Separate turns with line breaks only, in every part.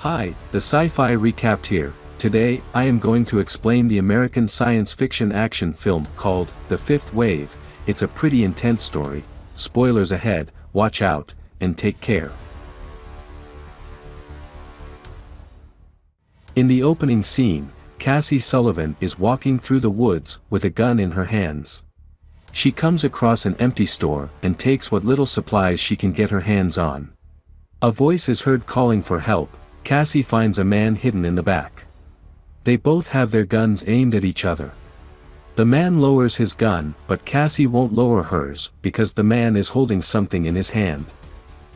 Hi, the Sci-Fi Recapped here. Today, I am going to explain the American science fiction action film called The Fifth Wave. It's a pretty intense story. Spoilers ahead, watch out, and take care. In the opening scene, Cassie Sullivan is walking through the woods with a gun in her hands. She comes across an empty store and takes what little supplies she can get her hands on. A voice is heard calling for help. Cassie finds a man hidden in the back. They both have their guns aimed at each other. The man lowers his gun, but Cassie won't lower hers because the man is holding something in his hand.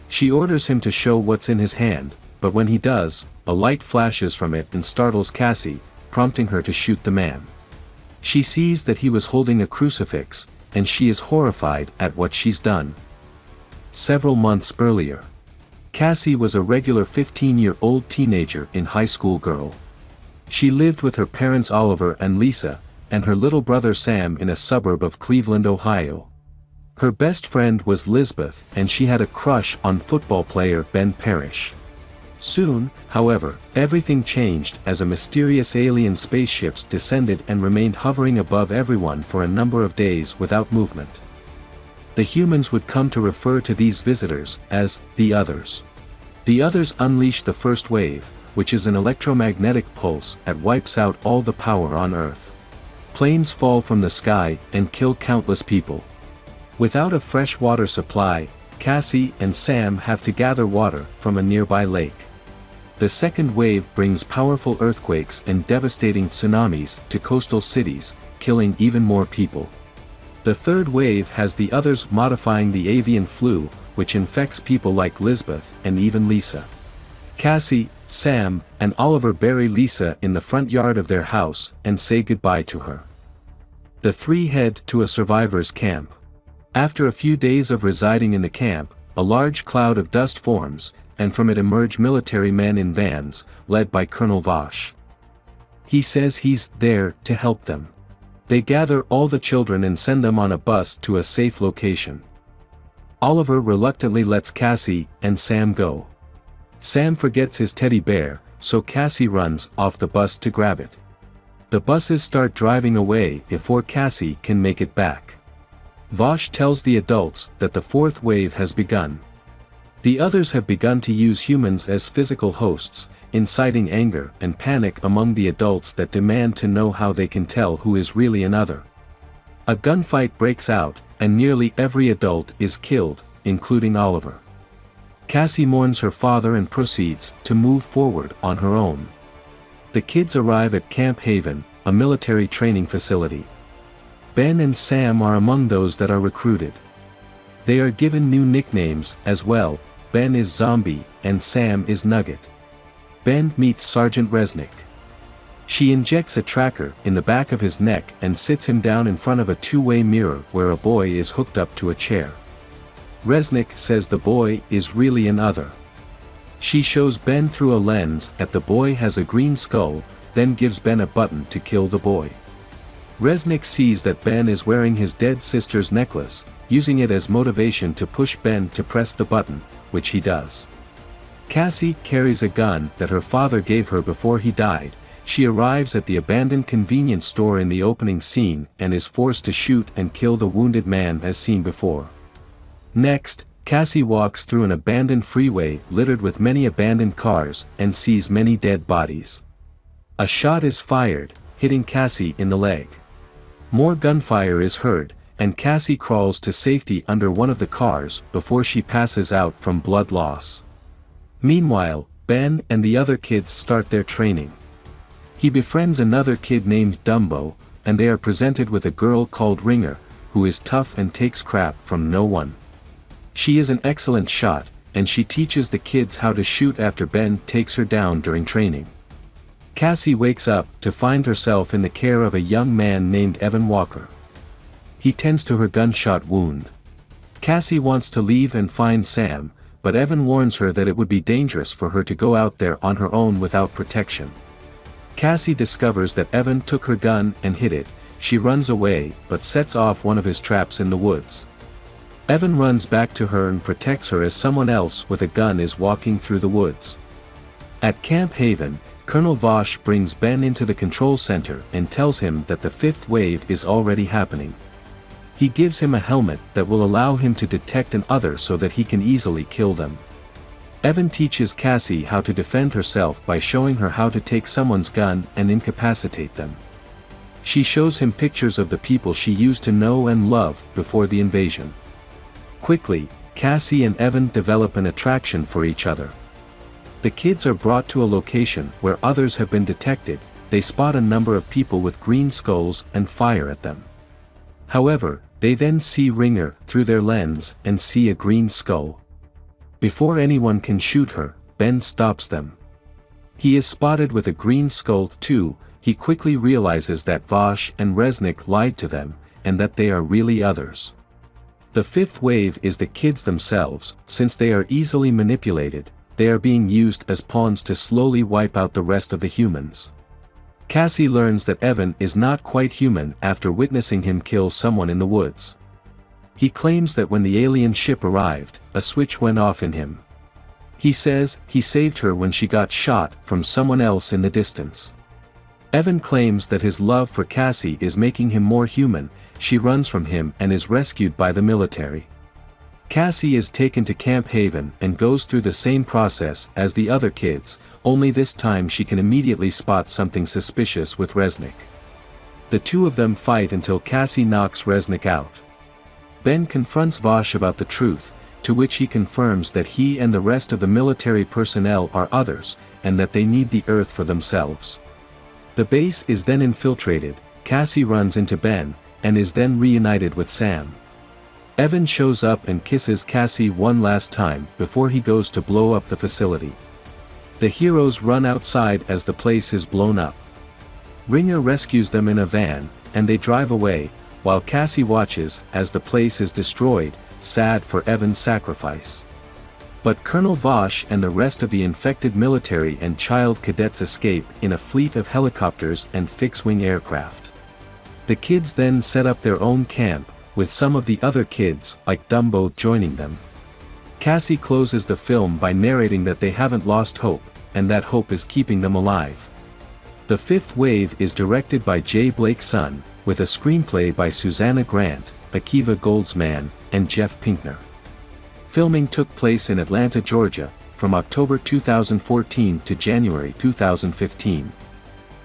She orders him to show what's in his hand, but when he does, a light flashes from it and startles Cassie, prompting her to shoot the man. She sees that he was holding a crucifix, and she is horrified at what she's done. Several months earlier, Cassie was a regular 15-year-old teenager in high school girl. She lived with her parents Oliver and Lisa, and her little brother Sam in a suburb of Cleveland, Ohio. Her best friend was Lisbeth, and she had a crush on football player Ben Parrish. Soon, however, everything changed as a mysterious alien spaceships descended and remained hovering above everyone for a number of days without movement. The humans would come to refer to these visitors as the Others. The Others unleash the first wave, which is an electromagnetic pulse that wipes out all the power on Earth. Planes fall from the sky and kill countless people. Without a fresh water supply, Cassie and Sam have to gather water from a nearby lake. The second wave brings powerful earthquakes and devastating tsunamis to coastal cities, killing even more people. The third wave has the Others modifying the avian flu, which infects people like Lisbeth and even Lisa. Cassie, Sam, and Oliver bury Lisa in the front yard of their house and say goodbye to her. The three head to a survivors' camp. After a few days of residing in the camp, a large cloud of dust forms, and from it emerge military men in vans, led by Colonel Vosh. He says he's there to help them. They gather all the children and send them on a bus to a safe location. Oliver reluctantly lets Cassie and Sam go. Sam forgets his teddy bear, so Cassie runs off the bus to grab it. The buses start driving away before Cassie can make it back. Vosh tells the adults that the fourth wave has begun. The Others have begun to use humans as physical hosts, inciting anger and panic among the adults that demand to know how they can tell who is really an Other. A gunfight breaks out, and nearly every adult is killed, including Oliver. Cassie mourns her father and proceeds to move forward on her own. The kids arrive at Camp Haven, a military training facility. Ben and Sam are among those that are recruited. They are given new nicknames as well. Ben is Zombie, and Sam is Nugget. Ben meets Sergeant Resnick. She injects a tracker in the back of his neck and sits him down in front of a two-way mirror where a boy is hooked up to a chair. Resnick says the boy is really an Other. She shows Ben through a lens that the boy has a green skull, then gives Ben a button to kill the boy. Resnick sees that Ben is wearing his dead sister's necklace, using it as motivation to push Ben to press the button, which he does. Cassie carries a gun that her father gave her before he died. She arrives at the abandoned convenience store in the opening scene and is forced to shoot and kill the wounded man as seen before. Next, Cassie walks through an abandoned freeway littered with many abandoned cars and sees many dead bodies. A shot is fired, hitting Cassie in the leg. More gunfire is heard, and Cassie crawls to safety under one of the cars before she passes out from blood loss. Meanwhile, Ben and the other kids start their training. He befriends another kid named Dumbo, and they are presented with a girl called Ringer, who is tough and takes crap from no one. She is an excellent shot, and she teaches the kids how to shoot after Ben takes her down during training. Cassie wakes up to find herself in the care of a young man named Evan Walker. He tends to her gunshot wound. Cassie wants to leave and find Sam, but Evan warns her that it would be dangerous for her to go out there on her own without protection. Cassie discovers that Evan took her gun and hid it. She runs away but sets off one of his traps in the woods. Evan runs back to her and protects her as someone else with a gun is walking through the woods. At Camp Haven, Colonel Vosh brings Ben into the control center and tells him that the fifth wave is already happening. He gives him a helmet that will allow him to detect an other so that he can easily kill them. Evan teaches Cassie how to defend herself by showing her how to take someone's gun and incapacitate them. She shows him pictures of the people she used to know and love before the invasion. Quickly, Cassie and Evan develop an attraction for each other. The kids are brought to a location where others have been detected. They spot a number of people with green skulls and fire at them. However, they then see Ringer through their lens and see a green skull. Before anyone can shoot her, Ben stops them. He is spotted with a green skull too. He quickly realizes that Vosh and Resnick lied to them, and that they are really others. The fifth wave is the kids themselves. Since they are easily manipulated, they are being used as pawns to slowly wipe out the rest of the humans. Cassie learns that Evan is not quite human after witnessing him kill someone in the woods. He claims that when the alien ship arrived, a switch went off in him. He says he saved her when she got shot from someone else in the distance. Evan claims that his love for Cassie is making him more human. She runs from him and is rescued by the military. Cassie is taken to Camp Haven and goes through the same process as the other kids, only this time she can immediately spot something suspicious with Resnick. The two of them fight until Cassie knocks Resnick out. Ben confronts Vosh about the truth, to which he confirms that he and the rest of the military personnel are others, and that they need the Earth for themselves. The base is then infiltrated. Cassie runs into Ben, and is then reunited with Sam. Evan shows up and kisses Cassie one last time before he goes to blow up the facility. The heroes run outside as the place is blown up. Ringer rescues them in a van, and they drive away, while Cassie watches as the place is destroyed, sad for Evan's sacrifice. But Colonel Vosh and the rest of the infected military and child cadets escape in a fleet of helicopters and fixed-wing aircraft. The kids then set up their own camp, with some of the other kids, like Dumbo, joining them. Cassie closes the film by narrating that they haven't lost hope, and that hope is keeping them alive. The Fifth Wave is directed by J. Blake Sun, with a screenplay by Susanna Grant, Akiva Goldsman, and Jeff Pinkner. Filming took place in Atlanta, Georgia, from October 2014 to January 2015.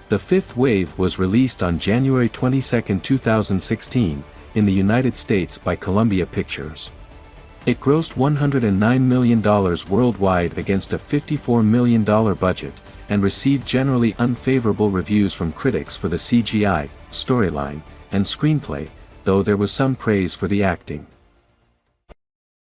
The Fifth Wave was released on January 22, 2016, in the United States by Columbia Pictures. It grossed $109 million worldwide against a $54 million budget, and received generally unfavorable reviews from critics for the CGI, storyline, and screenplay, though there was some praise for the acting.